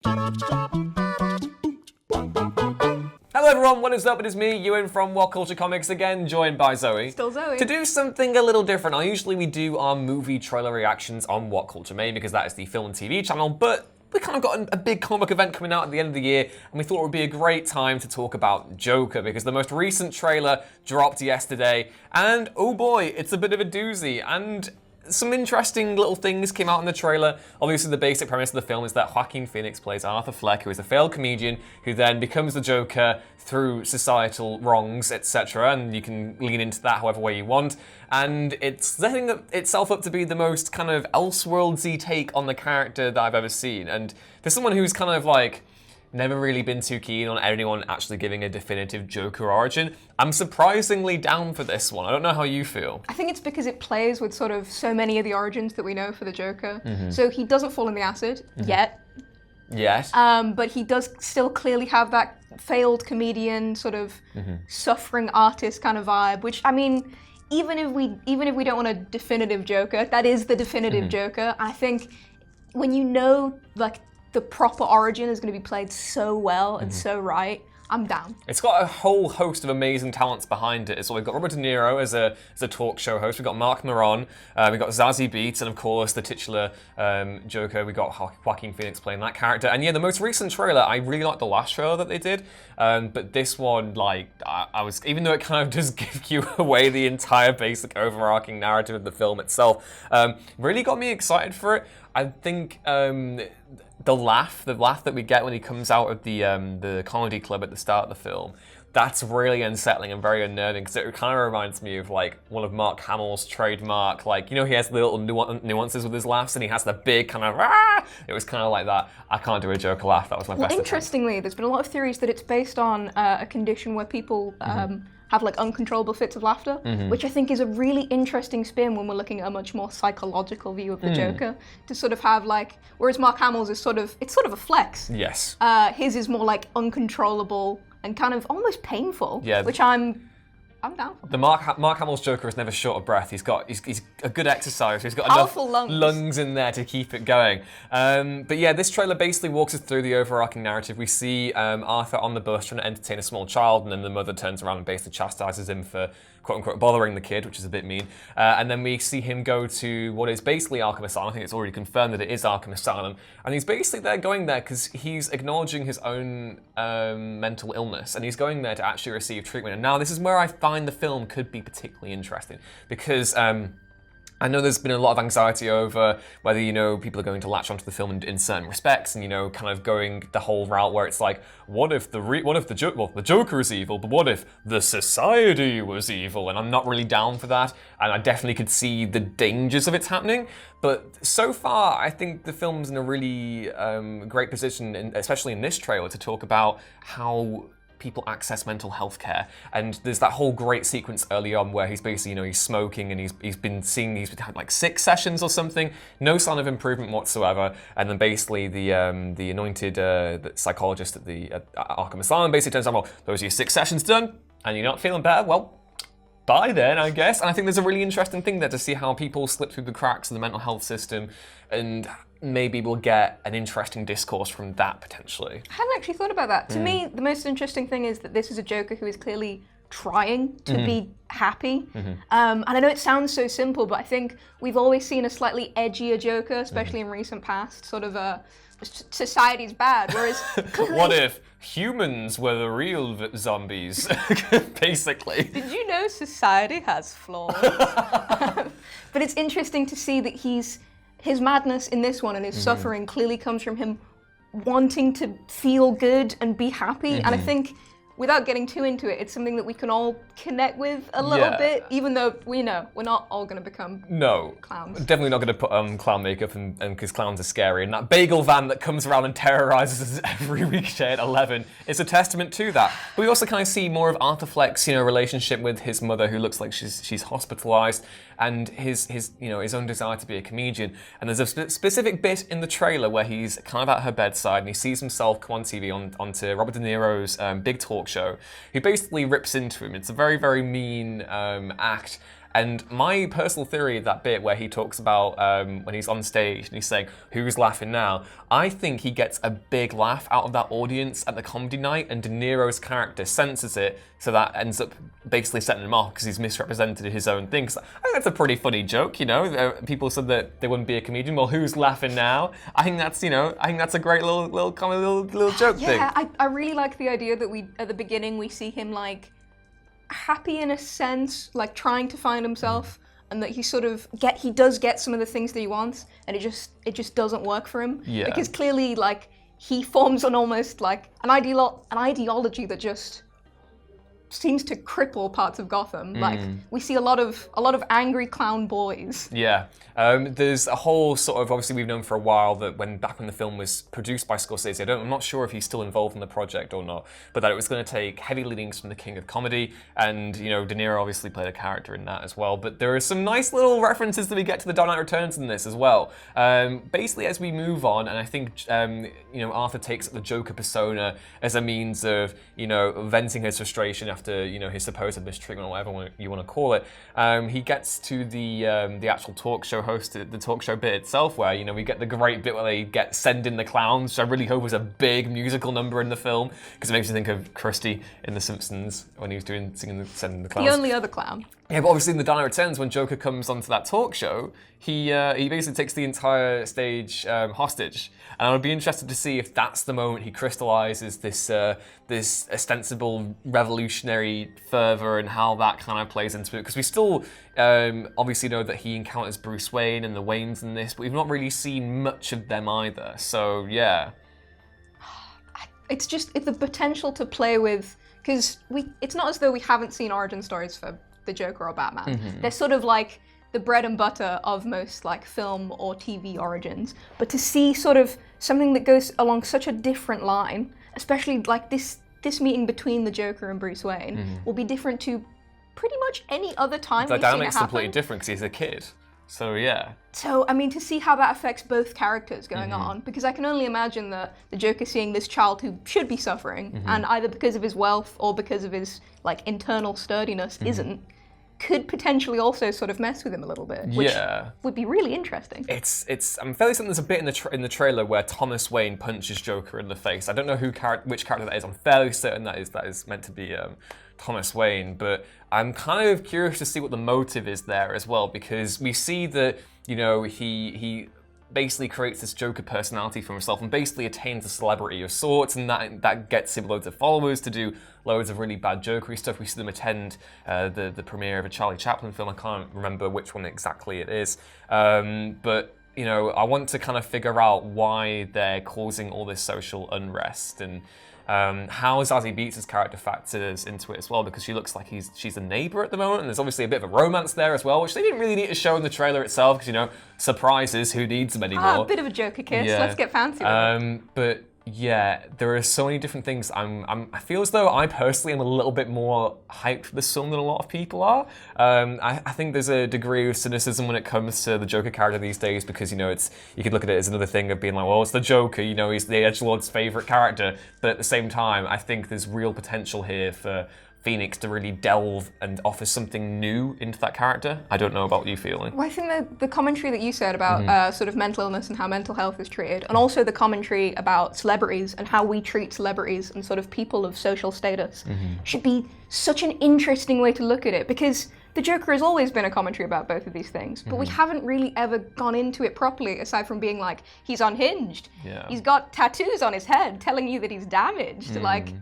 Hello everyone, what is up? It is me, Ewan from What Culture Comics, again joined by Zoe. Still Zoe. To do something a little different. Usually we do our movie trailer reactions on What Culture Made because that is the film and TV channel, but we kind of got a big comic event coming out at the end of the year, and we thought it would be a great time to talk about Joker because the most recent trailer dropped yesterday, and oh boy, it's a bit of a doozy. And some interesting little things came out in the trailer. Obviously, the basic premise of the film is that Joaquin Phoenix plays Arthur Fleck, who is a failed comedian who then becomes the Joker through societal wrongs, etc. And you can lean into that however way you want. And it's setting itself up to be the most kind of Elseworldsy take on the character that I've ever seen. And for someone who's kind of like never really been too keen on anyone actually giving a definitive Joker origin, I'm surprisingly down for this one. I don't know how you feel. I think it's because it plays with sort of so many of the origins that we know for the Joker. So he doesn't fall in the acid yet. Yes. But he does still clearly have that failed comedian, sort of suffering artist kind of vibe, which, I mean, even if we don't want a definitive Joker, that is the definitive Joker. I think when you know, like, the proper origin is going to be played so well and so right, I'm down. It's got a whole host of amazing talents behind it. So we've got Robert De Niro as a talk show host. We've got Mark Maron. We've got Zazie Beetz, and of course the titular Joker. We got Joaquin Phoenix playing that character. And yeah, the most recent trailer, I really liked the last trailer that they did. But this one, like, I was, even though it kind of does give you away the entire basic overarching narrative of the film itself, really got me excited for it. I think the laugh that we get when he comes out of the comedy club at the start of the film, that's really unsettling and very unnerving because it kind of reminds me of like one of Mark Hamill's trademark, like, you know, he has the little nuances with his laughs and he has the big kind of It was kind of like that. I can't do a Joker laugh. That was my best attempt. Interestingly, there's been a lot of theories that it's based on a condition where people have like uncontrollable fits of laughter, which I think is a really interesting spin when we're looking at a much more psychological view of the Joker. To sort of have like, whereas Mark Hamill's is sort of a flex. Yes. His is more like uncontrollable and kind of almost painful, Yeah. which I'm down for. The Mark Hamill's Joker is never short of breath. He's a good exercise. He's got Powerful enough lungs in there to keep it going. But yeah, this trailer basically walks us through the overarching narrative. We see Arthur on the bus trying to entertain a small child, and then the mother turns around and basically chastises him for quote-unquote bothering the kid, which is a bit mean. And then we see him go to what is basically Arkham Asylum. I think it's already confirmed that it is Arkham Asylum. And he's basically going there because he's acknowledging his own mental illness, and he's going there to actually receive treatment. And now this is where I find the film could be particularly interesting because I know there's been a lot of anxiety over whether, you know, people are going to latch onto the film in certain respects, and, you know, kind of going the whole route where it's like, what if the Joker is evil, but what if the society was evil? And I'm not really down for that, and I definitely could see the dangers of it happening. But so far, I think the film's in a really great position, especially in this trailer, to talk about how people access mental health care. And there's that whole great sequence early on where he's basically, you know, he's smoking and he's had like 6 sessions or something, no sign of improvement whatsoever. And then basically the anointed the psychologist at Arkham Asylum basically turns out, well, those are your 6 sessions done and you're not feeling better, well, bye then, I guess. And I think there's a really interesting thing there to see how people slip through the cracks of the mental health system, and maybe we'll get an interesting discourse from that potentially. I hadn't actually thought about that. To me, the most interesting thing is that this is a Joker who is clearly trying to be happy. And I know it sounds so simple, but I think we've always seen a slightly edgier Joker, especially in recent past, sort of society's bad, whereas What if humans were the real zombies, basically? Did you know society has flaws? But it's interesting to see that his madness in this one and his suffering clearly comes from him wanting to feel good and be happy. And I think, without getting too into it, it's something that we can all connect with a little bit, even though we know we're not all going to become clowns. Definitely not going to put on clown makeup, and because clowns are scary. And that bagel van that comes around and terrorizes us every weekday at 11 is a testament to that. But we also kind of see more of Arthur Fleck's, you know, relationship with his mother, who looks like she's hospitalized, and his you know, his own desire to be a comedian. And there's a specific bit in the trailer where he's kind of at her bedside and he sees himself come on TV onto Robert De Niro's big talk show. He basically rips into him. It's a very, very mean act. And my personal theory of that bit where he talks about when he's on stage and he's saying, "Who's laughing now?" I think he gets a big laugh out of that audience at the comedy night, and De Niro's character senses it, so that ends up basically setting him off because he's misrepresented his own thing. 'Cause I think that's a pretty funny joke, you know. People said that they wouldn't be a comedian. Well, who's laughing now? I think that's, you know, I think that's a great little comedy, little joke thing. Yeah, I really like the idea that we at the beginning we see him like happy in a sense, like trying to find himself, and that he sort of he does get some of the things that he wants, and it just doesn't work for him. Yeah. Because clearly, like, he forms an almost like an ideology that just seems to cripple parts of Gotham. Like, we see a lot of angry clown boys. Yeah, there's a whole sort of, obviously we've known for a while that back when the film was produced by Scorsese, I'm not sure if he's still involved in the project or not, but that it was going to take heavy leanings from the King of Comedy, and, you know, De Niro obviously played a character in that as well, but there are some nice little references that we get to the Dark Knight Returns in this as well. Basically, as we move on, and I think, you know, Arthur takes up the Joker persona as a means of, you know, venting his frustration after, you know, his supposed mistreatment or whatever you want to call it. He gets to the actual talk show host, the talk show bit itself, where, you know, we get the great bit where they send in the clowns, which I really hope was a big musical number in the film, because it makes me think of Krusty in The Simpsons when he was sending the clowns. The only other clown. Yeah, but obviously in The Dark Knight Returns, when Joker comes onto that talk show, he basically takes the entire stage hostage. And I would be interested to see if that's the moment he crystallizes this ostensible revolutionary fervor and how that kind of plays into it. Because we still obviously know that he encounters Bruce Wayne and the Waynes in this, but we've not really seen much of them either. So, yeah. It's the potential to play with, because it's not as though we haven't seen origin stories for the Joker or Batman. They're sort of like the bread and butter of most like film or TV origins. But to see sort of something that goes along such a different line, especially like this meeting between the Joker and Bruce Wayne, will be different to pretty much any other time The we've seen it dynamic's happen. completely different because he's a kid. So, yeah. So, I mean, to see how that affects both characters going on, because I can only imagine that the Joker seeing this child who should be suffering, and either because of his wealth or because of his, like, internal sturdiness isn't, could potentially also sort of mess with him a little bit, which would be really interesting. I'm fairly certain there's a bit in the trailer where Thomas Wayne punches Joker in the face. I don't know which character that is. I'm fairly certain that is meant to be Thomas Wayne, but I'm kind of curious to see what the motive is there as well, because we see that, you know, he basically creates this Joker personality for himself and basically attains a celebrity of sorts, and that gets him loads of followers to do loads of really bad Jokery stuff. We see them attend the premiere of a Charlie Chaplin film. I can't remember which one exactly it is, but you know, I want to kind of figure out why they're causing all this social unrest, and how Zazie Beetz' character factors into it as well, because she looks like she's a neighbor at the moment, and there's obviously a bit of a romance there as well, which they didn't really need to show in the trailer itself, because, you know, surprises, who needs them anymore? A bit of a Joker kiss. Yeah. Let's get fancy with it. But yeah, there are so many different things. I feel as though I personally am a little bit more hyped for this film than a lot of people are. I think there's a degree of cynicism when it comes to the Joker character these days, because, you know, you could look at it as another thing of being like, well, it's the Joker, you know, he's the edgelord's favorite character. But at the same time, I think there's real potential here for Phoenix to really delve and offer something new into that character. I don't know about you feeling. Well, I think the commentary that you said about sort of mental illness and how mental health is treated, and also the commentary about celebrities and how we treat celebrities and sort of people of social status should be such an interesting way to look at it, because the Joker has always been a commentary about both of these things, but we haven't really ever gone into it properly, aside from being like, he's unhinged, he's got tattoos on his head telling you that he's damaged. Like,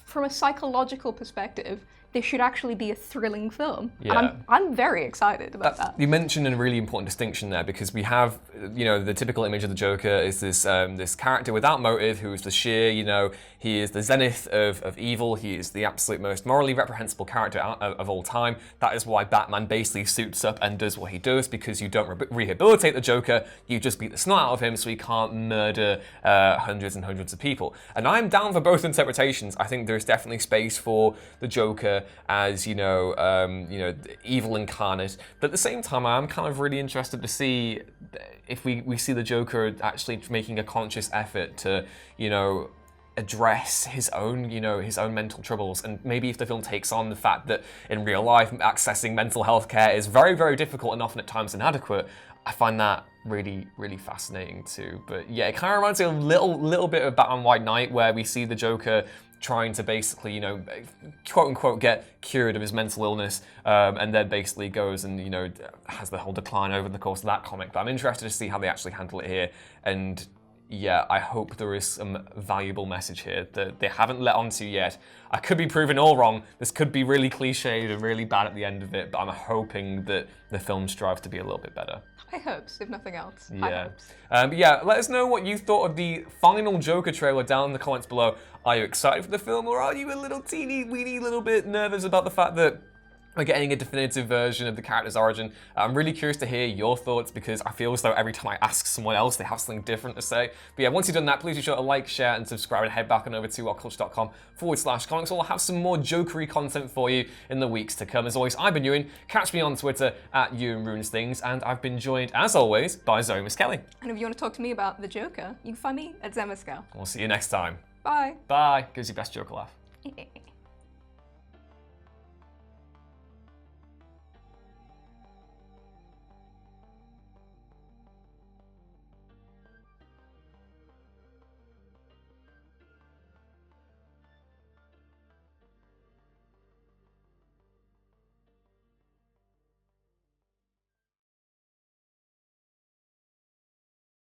from a psychological perspective, this should actually be a thrilling film. Yeah. And I'm very excited about that. You mentioned a really important distinction there, because we have, you know, the typical image of the Joker is this character without motive, who is the sheer, you know, he is the zenith of evil, he is the absolute most morally reprehensible character of all time. That is why Batman basically suits up and does what he does, because you don't rehabilitate the Joker, you just beat the snot out of him so he can't murder hundreds and hundreds of people. And I'm down for both interpretations. I think there's definitely space for the Joker as, you know, evil incarnate. But at the same time, I'm kind of really interested to see if we see the Joker actually making a conscious effort to, you know, address his own, his own mental troubles. And maybe if the film takes on the fact that in real life accessing mental health care is very, very difficult and often at times inadequate, I find that really, really fascinating too. But yeah, it kind of reminds me a little bit of Batman White Knight, where we see the Joker trying to basically, quote unquote, get cured of his mental illness, and then basically goes and, has the whole decline over the course of that comic. But I'm interested to see how they actually handle it here. And yeah, I hope there is some valuable message here that they haven't let on to yet. I could be proven all wrong. This could be really cliched and really bad at the end of it, but I'm hoping that the film strives to be a little bit better. High hopes, if nothing else. Yeah. High hopes. But yeah, let us know what you thought of the final Joker trailer down in the comments below. Are you excited for the film, or are you a little teeny weeny little bit nervous about the fact that we're getting a definitive version of the character's origin? I'm really curious to hear your thoughts, because I feel as though every time I ask someone else, they have something different to say. But yeah, once you've done that, please be sure to like, share, and subscribe, and head back on over to whatculture.com/comics. We'll have some more Jokery content for you in the weeks to come. As always, I've been Ewan. Catch me on Twitter at EwanRuinsThings, and I've been joined, as always, by Zoe Miskelly. And if you want to talk to me about the Joker, you can find me at Zemascal. We'll see you next time. Bye. Bye. Gives you best Joker laugh.